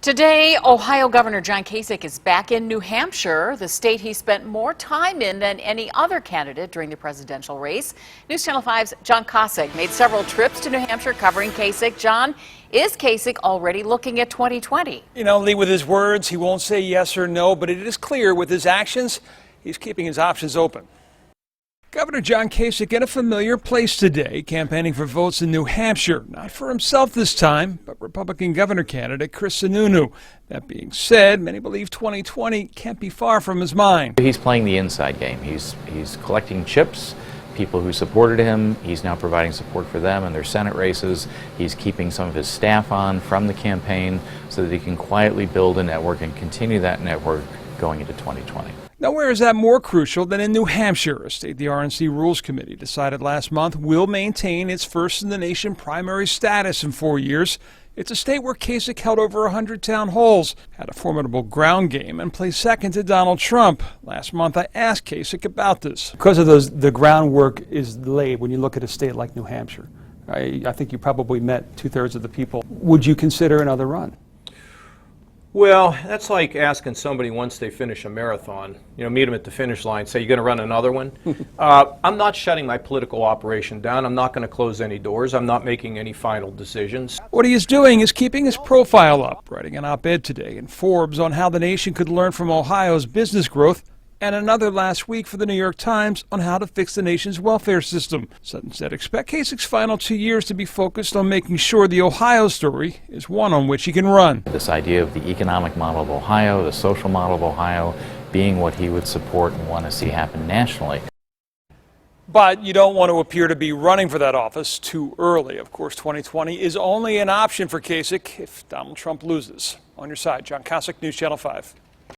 Today, Ohio Governor John Kasich is back in New Hampshire, the state he spent more time in than any other candidate during the presidential race. News Channel 5's John Kasich made several trips to New Hampshire covering Kasich. John, is Kasich already looking at 2020? You know, Lee, with his words, he won't say yes or no, but it is clear with his actions, he's keeping his options open. Governor John Kasich in a familiar place today, campaigning for votes in New Hampshire. Not for himself this time, but Republican governor candidate Chris Sununu. That being said, many believe 2020 can't be far from his mind. He's playing the inside game. He's collecting chips, people who supported him. He's now providing support for them in their Senate races. He's keeping some of his staff on from the campaign so that he can quietly build a network and continue that network going into 2020. Nowhere is that more crucial than in New Hampshire, a state the RNC Rules Committee decided last month will maintain its first-in-the-nation primary status in 4 years. It's a state where Kasich held over 100 town halls, had a formidable ground game, and placed second to Donald Trump. Last month, I asked Kasich about this. Because of the groundwork is laid when you look at a state like New Hampshire. I think you probably met two-thirds of the people. Would you consider another run? Well, that's like asking somebody once they finish a marathon, meet them at the finish line, say, you're going to run another one? I'm not shutting my political operation down. I'm not going to close any doors. I'm not making any final decisions. What he is doing is keeping his profile up, writing an op-ed today in Forbes on how the nation could learn from Ohio's business growth, and another last week for the New York Times on how to fix the nation's welfare system. Sutton said expect Kasich's final 2 years to be focused on making sure the Ohio story is one on which he can run. This idea of the economic model of Ohio, the social model of Ohio, being what he would support and want to see happen nationally. But you don't want to appear to be running for that office too early. Of course, 2020 is only an option for Kasich if Donald Trump loses. On your side, John Kasich, News Channel 5.